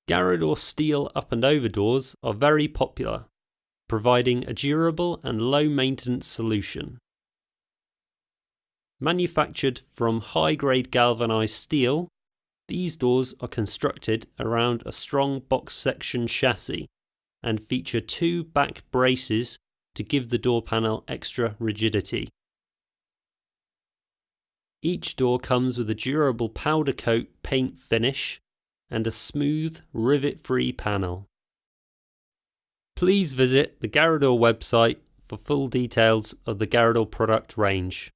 Garador steel up and over doors are very popular, providing a durable and low maintenance solution. Manufactured from high-grade galvanized steel, these doors are constructed around a strong box section chassis and feature 2 back braces to give the door panel extra rigidity. Each door comes with a durable powder coat paint finish and a smooth, rivet-free panel. Please visit the Garador website for full details of the Garador product range.